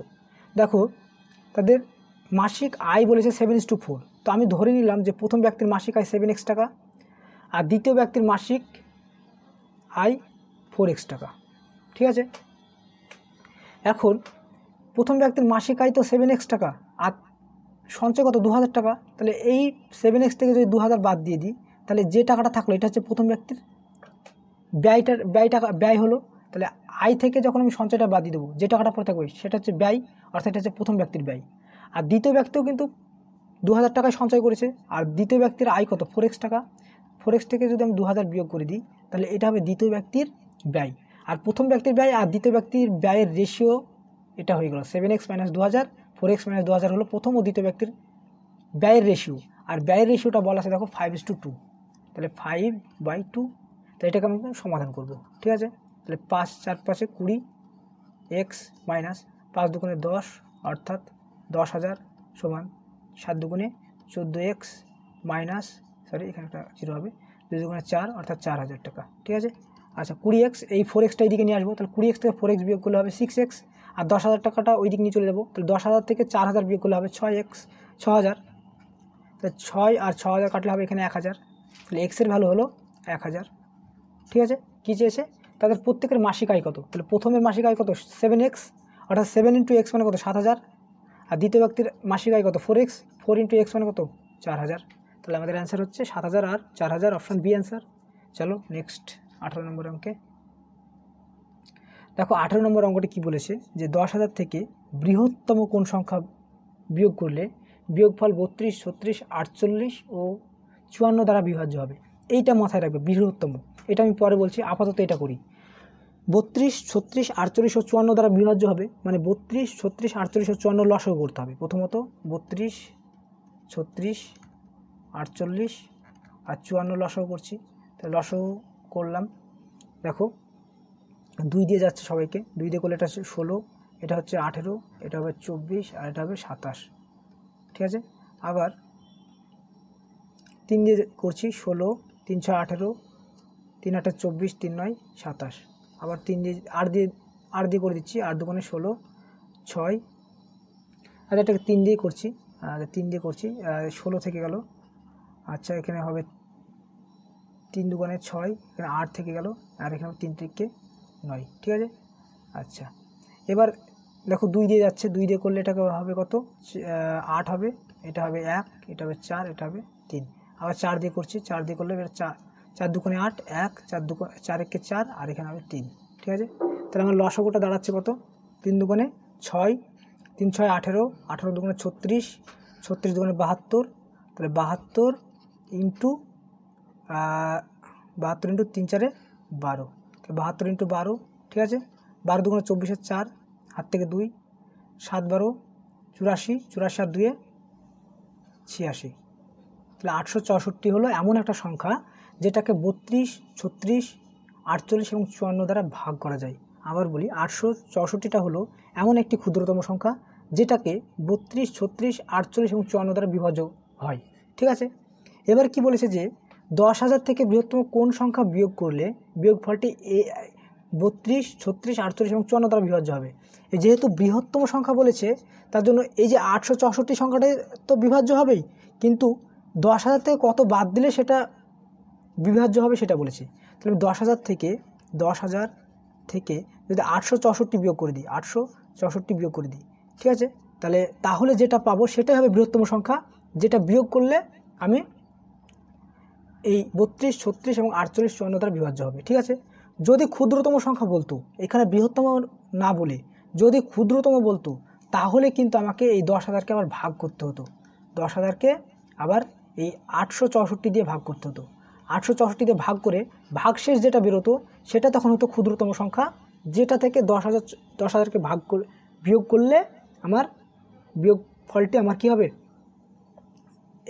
দেখো তাদের মাসিক আয় বলেছে 7:4, তো আমি ধরে নিলাম যে প্রথম ব্যক্তির মাসিক আয় 7x টাকা আর দ্বিতীয় ব্যক্তির মাসিক আয় 4x টাকা, ঠিক আছে। এখন প্রথম ব্যক্তির মাসিক আয় তো 7x টাকা আর সঞ্চয় কত 2000 টাকা, তাহলে এই 7x থেকে যদি 2000 বাদ দিয়ে দিই তাহলে যে টাকাটা থাকলো এটা হচ্ছে প্রথম ব্যক্তির ব্যয় হলো। তাহলে আয় থেকে যখন আমি সঞ্চয়টা বাদ দিয়ে দেবো যে টাকাটা পড়ে থাকবে সেটা হচ্ছে ব্যয়, অর্থাৎ এটা হচ্ছে প্রথম ব্যক্তির ব্যয়। আর দ্বিতীয় ব্যক্তিও কিন্তু 2000 টাকায় সঞ্চয় করেছে আর দ্বিতীয় ব্যক্তির আয় কত 4x টাকা, 4x থেকে যদি আমি 2000 বিয়োগ করে দিই তাহলে এটা হবে দ্বিতীয় ব্যক্তির ব্যয়। আর প্রথম ব্যক্তির ব্যয় আর দ্বিতীয় ব্যক্তির ব্যয়ের রেশিও এটা হয়ে গেল 7x - 2000, 4x - 2000 হলো প্রথম ও দ্বিতীয় ব্যক্তির ব্যয়ের রেশিও। আর ব্যয়ের রেশিওটা বলা আছে দেখো 5:2, তাহলে 5/2, তাহলে এটাকে আমি সমাধান করব, ঠিক আছে। তাহলে 5 4 5 20, x - 5 দুগুণে 10, অর্থাৎ 10,000 সমান 7 দুগুণে 14x এখানে একটা 0 হবে, 2 দুগুণে 4, অর্থাৎ 4000 টাকা, ঠিক আছে। আচ্ছা 20x, এই 4xটা এইদিকে নিয়ে আসবো, তাহলে 20x থেকে 4x বিয়োগ করলে হবে 6x, আর 10,000 টাকাটা ওই দিকে নিয়ে চলে যাবো, তাহলে 10,000 থেকে 4000 বিয়োগ করলে হবে 6,000, তাহলে 6 আর 6,000 কাটলে হবে এখানে 1000, তাহলে x এর ভ্যালু হলো 1000, ঠিক আছে। কী চেয়েছে, তাদের প্রত্যেকের মাসিক আয় কত, তাহলে প্রথমের মাসিক আয় কত 7x, অর্থাৎ 7 × x মানে কত 7000, আর দ্বিতীয় ব্যক্তির মাসিক আয় কত 4x, 4 × x মানে কত 4000, তাহলে আমাদের অ্যান্সার হচ্ছে 7000 আর 4000, অপশান বি অ্যান্সার। চলো নেক্সট 18 নম্বর অঙ্কে। দেখো 18 নম্বর অঙ্কটি কি বলেছে যে 10,000 থেকে বৃহত্তম কোন সংখ্যা বিয়োগ করলে বিয়োগফল 32, 36, 48 ও 54 দ্বারা বিভাজ্য হবে। এইটা মাথায় রাখবে, বৃহত্তম। এটা আমি পরে বলছি, আপাতত এটা করি। 32, 36, 48 ও 54 দ্বারা বিভাজ্য হবে, মানে 32, 36, 48 ও 54 লসাগু করতে হবে। প্রথমত 32, 36, 48 আর 54 লসাগু করছি। তাহলে লসাগু করলাম, দেখো 2 দিয়ে যাচ্ছে সবাইকে, 2 দিয়ে করলে এটা হচ্ছে 16, এটা হচ্ছে 18, এটা হবে 24 আর এটা হবে 27, ঠিক আছে। আবার 3 দিয়ে করছি, 16, 3 6 18, 3 8 24, 3 9 27। আবার 3 দিয়ে 8 দিয়ে করে দিচ্ছি, 8 দুগুণে 16, 6। আর এটাকে 3 দিয়ে করছি, 3 দিয়ে করছি, 16 থেকে গেল। আচ্ছা, এখানে হবে 3 দুগুণে 6, এখানে 8 থেকে গেল, আর এখানে 3 থেকে 9, ঠিক আছে। আচ্ছা, এবার দেখো 2 দিয়ে যাচ্ছে, 2 দিয়ে করলে এটাকে হবে কত, 8 হবে, এটা হবে 1, এটা হবে 4, এটা হবে 3। আবার 4 দিয়ে করছি, 4 দিয়ে করলে এটা 4 দুগুণে 8, 1, 4 একে 4, আর এখানে হবে 3, ঠিক আছে। তাহলে আমার লসাগুটা দাঁড়াচ্ছে কত, 3 দুগুণে 6, 3 6 18, 18 দুগুণে 36, 36 দুগুণে 72, তাহলে 72 ইন্টু 72 ইন্টু 3 4 12, 72 ইন্টু 12, ঠিক আছে। 12 দুগুণে 24, 4 হাত থেকে 2, 7 12 84, 84 আর 2 86। তাহলে 864 হলো এমন একটা সংখ্যা যেটাকে 32, 36, 48 এবং 54 দ্বারা ভাগ করা যায়। আবার বলি, 864টা হলো এমন একটি ক্ষুদ্রতম সংখ্যা যেটাকে 32, 36, 48 এবং 54 দ্বারা বিভাজ্য হয়, ঠিক আছে। এবার কি বলেছে যে 10,000 থেকে বৃহত্তম কোন সংখ্যা বিয়োগ করলে বিয়োগফলটি 32, 36, 48 এবং 54 দ্বারা বিভাজ্য হবে। যেহেতু বৃহত্তম সংখ্যা বলেছে, তার জন্য এই যে 864 সংখ্যাটাই তো বিভাজ্য হবেই, কিন্তু 10,000 থেকে কত বাদ দিলে সেটা বিভাজ্য হবে সেটা বলেছে। তাহলে 10,000 থেকে যদি 864 বিয়োগ করে দিই, 864 বিয়োগ করে দিই, ঠিক আছে। তাহলে যেটা পাবো সেটাই হবে বৃহত্তম সংখ্যা, যেটা বিয়োগ করলে আমি এই 32, 36 এবং 48, 54 দ্বারা বিভাজ্য হবে, ঠিক আছে। যদি ক্ষুদ্রতম সংখ্যা বলতো, এখানে বৃহত্তম না বলে যদি ক্ষুদ্রতম বলতো, তাহলে কিন্তু আমাকে এই 10,000কে আবার ভাগ করতে হতো, 10,000কে আবার এই 864 দিয়ে ভাগ করতে হতো। 864 দিয়ে ভাগ করে ভাগশেষ যেটা বেরোতো সেটা তখন হতো ক্ষুদ্রতম সংখ্যা, যেটা থেকে 10,000কে বিয়োগ করলে আমার বিয়োগ ফলটি আমার কী হবে,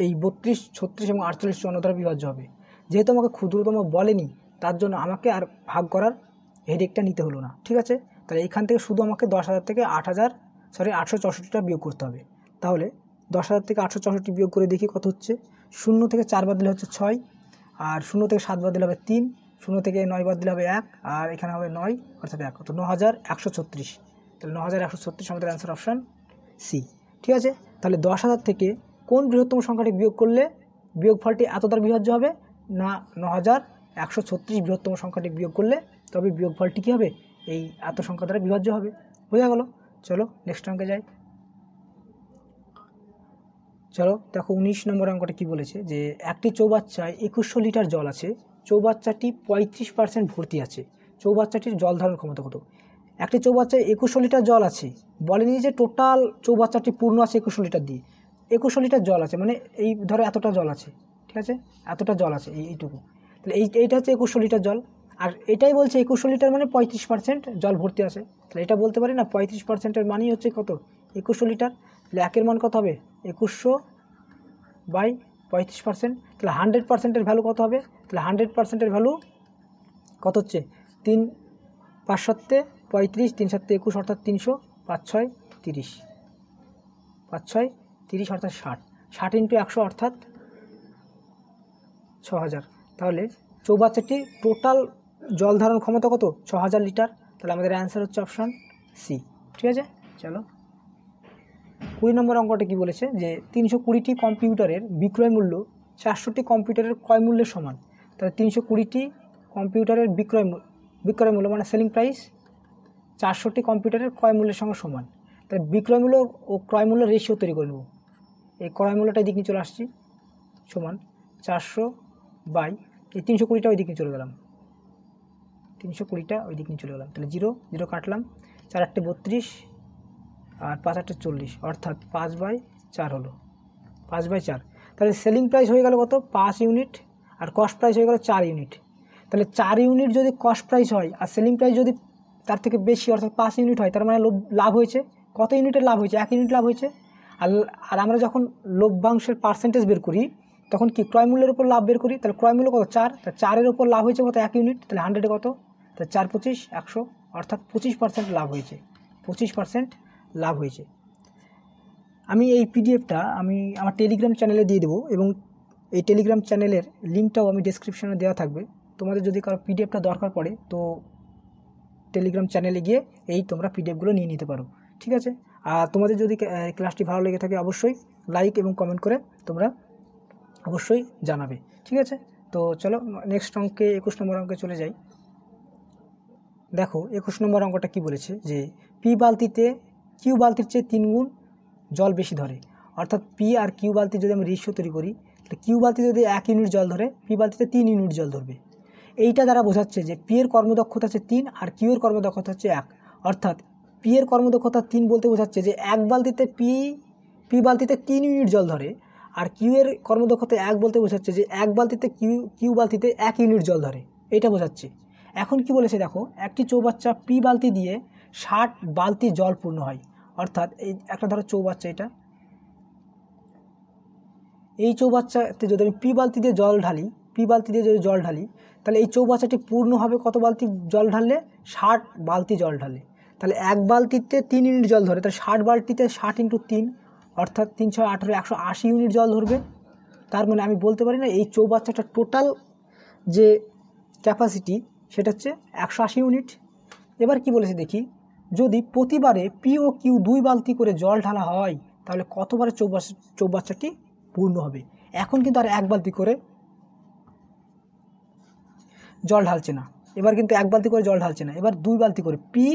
এই 32, 36 এবং 48, 54 দ্বারা বিভাজ্য হবে। যেহেতু আমাকে ক্ষুদ্রতম বলেনি, তার জন্য আমাকে আর ভাগ করার হেডেকটা নিতে হলো না, ঠিক আছে। তাহলে এইখান থেকে শুধু আমাকে 10,000 থেকে 864টা বিয়োগ করতে হবে। তাহলে 10,000 থেকে 864 বিয়োগ করে দেখি কত হচ্ছে। 0 থেকে 4 বাদ দিলে হচ্ছে 6, আর 0 থেকে 7 বাদ দিলে হবে 3, 0 থেকে 9 বাদ দিলে হবে 1, আর এখানে হবে 9, অর্থাৎ 1, তো 9,136। তাহলে 9,136 আমাদের অ্যান্সার অপশান সি, ঠিক আছে। তাহলে 10,000 থেকে কোন বৃহত্তম সংখ্যাটি বিয়োগ করলে বিয়োগফলটি এত দ্বারা বিভাজ্য হবে না, 9,136 বৃহত্তম সংখ্যাটি বিয়োগ করলে তবে বিয়োগফলটি কী হবে, এই এত সংখ্যা দ্বারা বিভাজ্য হবে। বোঝা গেল? চলো নেক্সট অঙ্কে যাই। চলো দেখো 19 নম্বর অঙ্কটা কী বলেছে যে একটি চৌবাচ্চায় 2100 লিটার জল আছে, চৌবাচ্চাটি 35% ভর্তি আছে, চৌবাচ্চাটির জল ধারণ ক্ষমতা কত? একটি চৌবাচ্চায় 2100 লিটার জল আছে, বলেনি যে টোটাল চৌবাচ্চাটি পূর্ণ আছে 2100 লিটার দিয়ে। 2100 লিটার জল আছে মানে এই ধরো এতটা জল আছে, ঠিক আছে, এতটা জল আছে এইটুকু। তাহলে এইটা হচ্ছে 2100 লিটার জল, আর এটাই বলছে 2100 লিটার মানে 35% জল ভর্তি আছে। তাহলে এটা বলতে পারি না 35%-এর মানই হচ্ছে কত, 2100 লিটার। তাহলে একের মান কত হবে, 2100/35%। তাহলে 100%-এর ভ্যালু কত হবে? তাহলে 100%-এর ভ্যালু কত হচ্ছে, 3 5 7 35, 3 7 21, অর্থাৎ 300, 5 6 30, 5 6 30 অর্থাৎ 60, 60 ইন্টু 100 অর্থাৎ 6000। তাহলে চৌবাচ্চাটি টোটাল জল ধারণ ক্ষমতা কত, 6000 লিটার। তাহলে আমাদের অ্যান্সার হচ্ছে অপশান সি, ঠিক আছে। চলো 20 নম্বর অঙ্কটা কি বলেছে যে 320টি কম্পিউটারের বিক্রয় মূল্য 400টি কম্পিউটারের ক্রয় মূল্যের সমান। তাহলে 320টি কম্পিউটারের বিক্রয় মূল্য মানে সেলিং প্রাইস 400টি কম্পিউটারের ক্রয় মূল্যের সঙ্গে সমান। তাহলে বিক্রয় মূল্য ও ক্রয় মূল্য রেশিও তৈরি করে নেব। এই ক্রয় মূল্যটা এদিকে চলে আসছি সমান 400 বাই এই 320টা ওই দিকে চলে গেলাম, 320টা ওই দিক নিয়ে চলে গেলাম, তাহলে 0 0 কাটলাম, 4 8 32 আর 5 8 40, অর্থাৎ 5/4 হলো, 5/4। তাহলে সেলিং প্রাইস হয়ে গেল কত, 5 ইউনিট, আর কস্ট প্রাইস হয়ে গেল 4 ইউনিট। তাহলে 4 ইউনিট যদি কস্ট প্রাইস হয় আর সেলিং প্রাইস যদি তার থেকে বেশি অর্থাৎ 5 ইউনিট হয়, তার মানে লাভ হয়েছে কত ইউনিটের লাভ হয়েছে, 1 ইউনিট লাভ হয়েছে। আর আমরা যখন লভ্যাংশের পার্সেন্টেজ বের করি তখন কি ক্রয় মূল্যের উপর লাভ বের করি, তাহলে ক্রয় মূল্য কত 4, তা 4-এর উপর লাভ হয়েছে কত 1 ইউনিট, তাহলে 100-এ কত, তাহলে 4 25 100, অর্থাৎ 25% লাভ হয়েছে, 25% লাভ হয়েছে। আমি এই পিডিএফটা আমি আমার টেলিগ্রাম চ্যানেলে দিয়ে দেবো, এবং এই টেলিগ্রাম চ্যানেলের লিঙ্কটাও আমি ডেসক্রিপশনে দেওয়া থাকবে। তোমাদের যদি কারো পিডিএফটা দরকার পড়ে তো টেলিগ্রাম চ্যানেলে গিয়ে এই তোমরা পিডিএফগুলো নিয়ে নিতে পারো, ঠিক আছে। আর তোমাদের যদি ক্লাসটি ভালো লেগে থাকে অবশ্যই লাইক এবং কমেন্ট করে তোমরা অবশ্যই জানাবে, ঠিক আছে। তো চলো নেক্সট অঙ্কে 21 নম্বর অঙ্কে চলে যাই। দেখো 21 নম্বর অঙ্কটা কি বলেছে যে পি বালতিতে কিউ বালতির চেয়ে 3 গুণ জল বেশি ধরে, অর্থাৎ পি আর কিউ বালতি যদি আমি রেশিও তৈরি করি, তাহলে কিউ বালতি যদি 1 ইউনিট জল ধরে, পি বালতিতে 3 ইউনিট জল ধরবে। এইটা দ্বারা বোঝাচ্ছে যে পি এর কর্মদক্ষতা হচ্ছে 3 আর কিউ এর কর্মদক্ষতা হচ্ছে 1, অর্থাৎ পি এর কর্মদক্ষতা 3 বলতে বোঝাচ্ছে যে এক বালতিতে পি বালতিতে 3 ইউনিট জল ধরে, আর কিউ এর কর্মদক্ষতা 1 বলতে বোঝাচ্ছে যে এক বালতিতে কিউ বালতিতে 1 ইউনিট জল ধরে, এইটা বোঝাচ্ছে। এখন কি বলেছে দেখো, একটি চৌবাচ্চা পি বালতি দিয়ে 60 বালতি জল পূর্ণ হয়, অর্থাৎ এই একটা ধরো চৌবাচ্চা, এটা এই চৌবাচ্চাতে যদি আমি পি বালতি দিয়ে জল ঢালি, তাহলে এই চৌবাচ্চাটি পূর্ণ হবে কত বালতি জল ঢাললে, 60 বালতি জল ঢালে। তাহলে এক বালতিতে 3 ইউনিট জল ধরে, তাহলে 60 বালতিতে 60 × 3, অর্থাৎ 3 6 18 180 ইউনিট জল ধরবে। তার মানে আমি বলতে পারি না এই চৌবাচ্চাটার টোটাল যে ক্যাপাসিটি সেটা হচ্ছে 180 ইউনিট। এবার কি বলেছে দেখি, যদি প্রতিবারে পি ও কিউ 2 বালতি করে জল ঢালা হয় তাহলে কতবারে চৌবাচ্চাটি পূর্ণ হবে। এখন কিন্তু আর 1 বালতি করে জল ঢালছে না, এবার কিন্তু 1 বালতি করে জল ঢালছে না, এবার 2 বালতি করে পি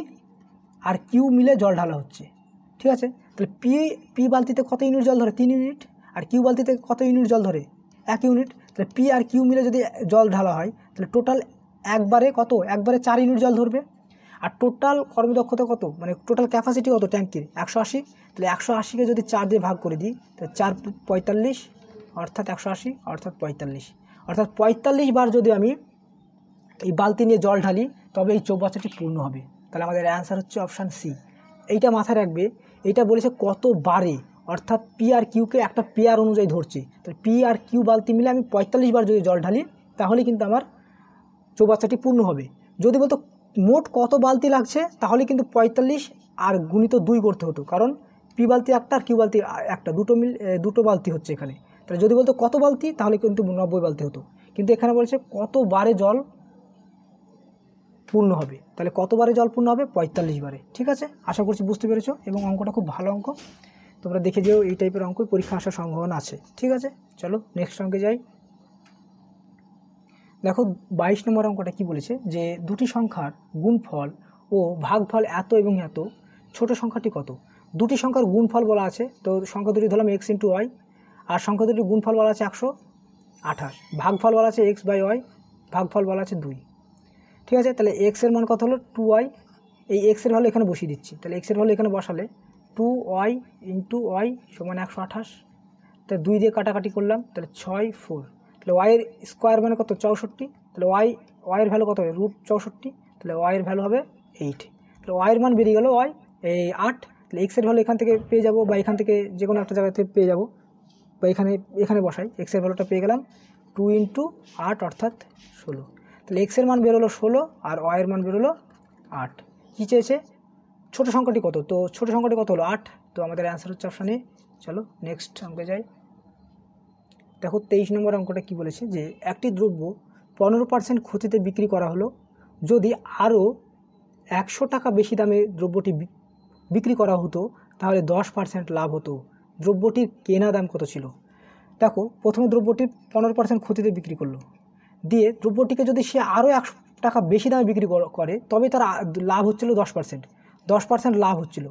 আর কিউ মিলে জল ঢালা হচ্ছে, ঠিক আছে। তাহলে পি বালতিতে কত ইউনিট জল ধরে, 3 ইউনিট, আর কিউ বালতিতে কত ইউনিট জল ধরে, 1 ইউনিট। তাহলে পি আর কিউ মিলে যদি জল ঢালা হয় তাহলে টোটাল একবারে 4 ইউনিট জল ধরবে। আর টোটাল কর্মদক্ষতা কত, মানে টোটাল ক্যাপাসিটি কত ট্যাঙ্কির, 180। তাহলে 180কে যদি 4 দিয়ে ভাগ করে দিই তাহলে 4 45, অর্থাৎ 180 অর্থাৎ 45, অর্থাৎ 45 বার যদি আমি এই বালতি নিয়ে জল ঢালি তবে এই চৌবাচ্চাটি পূর্ণ হবে। তাহলে আমাদের অ্যান্সার হচ্ছে অপশান সি। এইটা মাথায় রাখবে, এইটা বলেছে কত বারে, অর্থাৎ পি আর কিউকে একটা পেয়ার অনুযায়ী ধরছে। তাহলে পি আর কিউ বালতি মিলে আমি 45 বার যদি জল ঢালি তাহলে কিন্তু আমার চৌবাচ্চাটি পূর্ণ হবে। যদি বলতো মোট কত বালতি লাগছে তাহলে কিন্তু 45 আর গুণিত 2 করতে হতো, কারণ পি বালতি একটা আর কিউ বালতি একটা, দুটো বালতি হচ্ছে এখানে। তাহলে যদি বলতো কত বালতি তাহলে কিন্তু 90 বালতি হতো, কিন্তু এখানে বলছে কত বারে জল পূর্ণ হবে, তাহলে কতবারে জল পূর্ণ হবে, 45 বারে, ঠিক আছে। আশা করছি বুঝতে পেরেছো, এবং অঙ্কটা খুব ভালো অঙ্ক, তোমরা দেখে যেও এই টাইপের অঙ্কই পরীক্ষা আসার সম্ভাবনা আছে, ঠিক আছে। চলো নেক্সট অঙ্কে যাই। দেখো 22 নম্বর অঙ্কটা কি বলেছে যে দুটি সংখ্যার গুণফল ও ভাগফল এত এবং এত, ছোট সংখ্যাটি কত। দুটি সংখ্যার গুণফল বলা আছে, তো সংখ্যা দুটি ধরলাম x × y, আর সংখ্যা দুটির গুণফল বলা আছে 128, ভাগফল বলা আছে x/y, ভাগফল বলা আছে 2, ঠিক আছে। তাহলে x এর মান কত হলো 2y, এই x এর ভ্যালু এখানে বসিয়ে দিচ্ছি, তাহলে x এর ভ্যালু এখানে বসালে 2y × y সমান 128, তাহলে 2 দিয়ে কাটাকাটি করলাম, তাহলে 6 4, তাহলে y এর স্কোয়ার মানে কত 64, তাহলে y এর ভ্যালু কত হবে √64, তাহলে y এর ভ্যালু হবে 8, তাহলে y এর মান বেরিয়ে গেল এই 8, তাহলে x এর ভ্যালু এখান থেকে পেয়ে যাব, বা এখান থেকে যে কোনো একটা জায়গা থেকে পেয়ে যাব, বা এখানে বসাই, x এর ভ্যালুটা পেয়ে গেলাম 2 × 8 অর্থাৎ 16, তাহলে x এর মান বেরোলো 16 আর y এর মান বেরোলো 8। কী চেয়েছে, ছোটো সংখ্যাটি কত, তো ছোটো সংখ্যাটি কত হলো 8, তো আমাদের অ্যান্সার হচ্ছে অপশান এ। চলো নেক্সট অঙ্কে যাই। দেখো 23 নম্বর অঙ্কটা কি বলেছে যে একটি দ্রব্য 15% ক্ষতিতে বিক্রি করা হলো, যদি আরও 100 টাকা বেশি দামে দ্রব্যটি বিক্রি করা হতো তাহলে 10% লাভ হতো। দ্রব্যটির কেনা দাম কত ছিল। দেখো প্রথমে দ্রব্যটির 15% ক্ষতিতে বিক্রি করলো, দিয়ে দ্রব্যটিকে যদি সে আরও 100 টাকা বেশি দামে বিক্রি করে তবে তার লাভ হচ্ছিল 10% লাভ হচ্ছিল।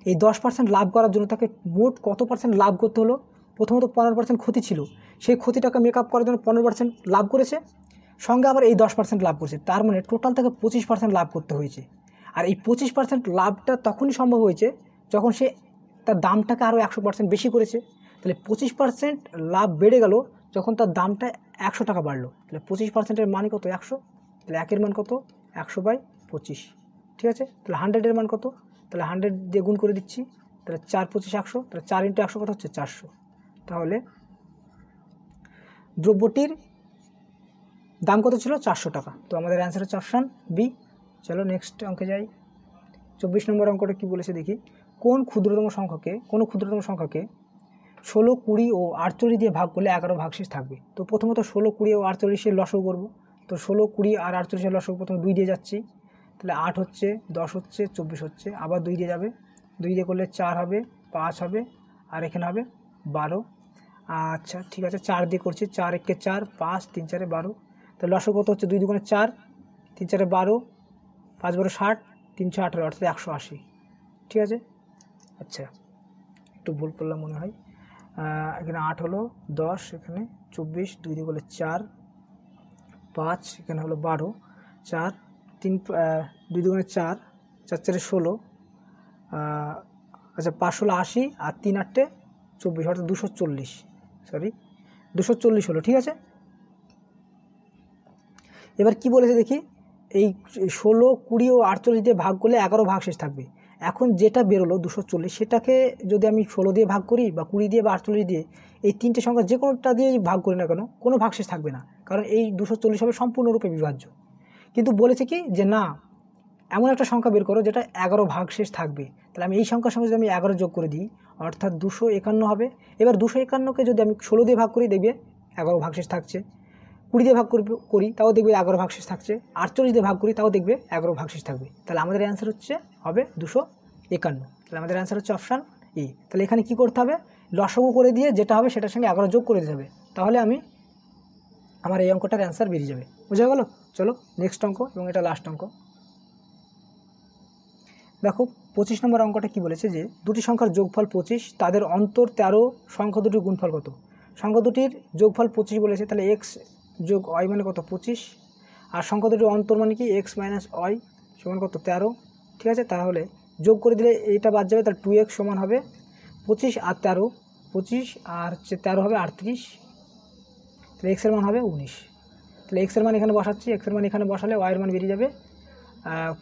এই 10% লাভ করার জন্য তাকে মোট কত % লাভ করতে হলো, প্রথমত 15% ক্ষতি ছিল, সেই ক্ষতিটাকে মেকআপ করার জন্য 15% লাভ করেছে, সঙ্গে আবার এই 10% লাভ করছে, তার মানে টোটাল থেকে 25% লাভ করতে হয়েছে। আর এই 25% লাভটা তখনই সম্ভব হয়েছে যখন সে তার দামটাকে আরও 100% বেশি করেছে। তাহলে 25% লাভ বেড়ে গেল যখন তার দামটা 100 টাকা বাড়লো। তাহলে 25%-এর মান কত? 100। তাহলে 1-এর মান কত? 100/25। ঠিক আছে, তাহলে 100-এর মান কত? তাহলে 100 দিয়ে গুণ করে দিচ্ছি, তাহলে 4 25 100, তাহলে 4 × 100 কত হচ্ছে? 400। তাহলে দ্রব্যটির দাম কত ছিল? 400 টাকা। তো আমাদের অ্যান্সার হচ্ছে অপশান বি। চলো নেক্সট অঙ্কে যাই। 24 নম্বর অঙ্কটা কী বলেছে দেখি। কোনো ক্ষুদ্রতম সংখ্যাকে 16, 20 ও 48 দিয়ে ভাগ করলে 11 ভাগশেষ থাকবে। তো প্রথমত 16, 20 ও 48-এর লসাগু করবো। তো 16, 20 আর 48-এর লসাগু প্রথমে 2 দিয়ে যাচ্ছি, তাহলে 8 হচ্ছে, 10 হচ্ছে, 24 হচ্ছে, আবার 2 দিয়ে যাবে, 2 দিয়ে করলে 4 হবে, 5 হবে, আর এখানে হবে 12। আচ্ছা ঠিক আছে, 4 দিয়ে করছি, 4 × 1 = 4, 5 3 4 12। তাহলে লসাগু কত হচ্ছে? 2 × 2 = 4, 3 4 12, 5 12 60, 3 6 18, অর্থাৎ 180। ঠিক আছে, আচ্ছা একটু ভুল করলাম মনে হয়। এখানে 8 হলো, 10, এখানে 24, 2 দিয়ে করলে 4, 5, এখানে হলো 12, 4 3 2 দিয়ে করলে 4, 4 4 16, আচ্ছা 5 16 80, আর 3 8 24, অর্থাৎ 240, সরি 240 হলো। ঠিক আছে, এবার কি বলেছে দেখি। এই 16, 20 ও 48 দিয়ে ভাগ করলে 11 ভাগশেষ থাকবে। এখন যেটা বেরোলো 240, সেটাকে যদি আমি 16 দিয়ে ভাগ করি বা 20 দিয়ে বা 48 দিয়ে, এই তিনটে সংখ্যা যে কোনোটা দিয়ে ভাগ করি না কেন, কোনো ভাগশেষ থাকবে না, কারণ এই 240 হবে সম্পূর্ণরূপে বিভাজ্য। কিন্তু বলেছে কি যে না, এমন একটা সংখ্যা বের করো যেটা 11 ভাগশেষ থাকবে। তাহলে আমি এই সংখ্যার সঙ্গে যদি আমি 11 যোগ করে দিই, অর্থাৎ 251 হবে। এবার 251-কে যদি আমি 16 দিয়ে ভাগ করি, দেখবে 11 ভাগশেষ থাকছে। 20 দিয়ে ভাগ করি, তাও দেখবে 11 ভাগশেষ থাকছে। 48 দিয়ে ভাগ করি, তাও দেখবে 11 ভাগশেষ থাকবে। তাহলে আমাদের অ্যান্সার হবে 251। তাহলে আমাদের অ্যান্সার হচ্ছে অপশান ই। তাহলে এখানে কি করতে হবে? লসাগু করে দিয়ে যেটা হবে সেটার সঙ্গে 11 যোগ করে দিতে হবে, তাহলে আমার এই অঙ্কটার অ্যান্সার বেরিয়ে যাবে। বোঝা গেল? চলো নেক্সট অঙ্ক, এবং এটা লাস্ট অঙ্ক। দেখো 25 নম্বর অঙ্কটা কি বলেছে যে দুটি সংখ্যার যোগফল 25, তাদের অন্তর 13, সংখ্যা দুটির গুণফল কত? সংখ্যা দুটির যোগফল 25 বলেছে, তাহলে x যোগ y মানে কত? 25। আর সংখ্যা দুটির অন্তর মানে কি? x - y সমান কত? 13। ঠিক আছে, তাহলে যোগ করে দিলে এটা বাদ যাবে, তাহলে 2x সমান হবে 25 আর 13, 25 আর হচ্ছে 13 হবে 38, তাহলে x এর মান হবে 19। তাহলে x এর মান এখানে বসাচ্ছি, x এর মান এখানে বসালে y এর মান বেরিয়ে যাবে,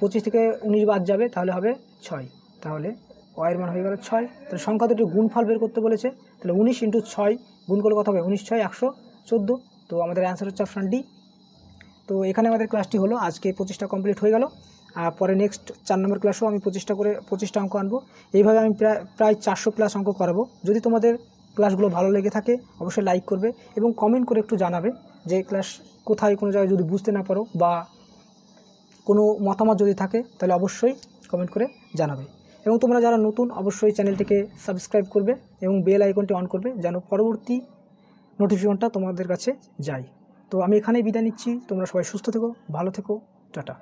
25 থেকে 19 বাদ যাবে, তাহলে হবে 6। তাহলে y এর মান হয়ে গেল 6। তাহলে সংখ্যা দুটির গুণফল বের করতে বলেছে, তাহলে 19 × 6 গুণ করলে কত হবে? 19 6 114। তো আমাদের অ্যান্সার হচ্ছে অপশান ডি। তো এখানে আমাদের ক্লাসটি হলো, আজকে 25টা কমপ্লিট হয়ে গেল। পরে নেক্সট 4 নম্বর ক্লাসেও আমি 25টা অঙ্ক আনবো। এইভাবে আমি প্রায় 400+ অঙ্ক করাবো। যদি তোমাদের ক্লাসগুলো ভালো লেগে থাকে অবশ্যই লাইক করবে এবং কমেন্ট করে একটু জানাবে যে ক্লাস কোথায় কোনো জায়গায় যদি বুঝতে না পারো বা কোনো মতামত যদি থাকে তাহলে অবশ্যই কমেন্ট করে জানাবে। এবং তোমরা যারা নতুন অবশ্যই চ্যানেলটিকে সাবস্ক্রাইব করবে এবং বেল আইকনটি অন করবে যেন পরবর্তী নোটিফিকেশনটা তোমাদের কাছে যায়। তো আমি এখানেই বিদায় নিচ্ছি। তোমরা সবাই সুস্থ থেকো, ভালো থেকো, টাটা।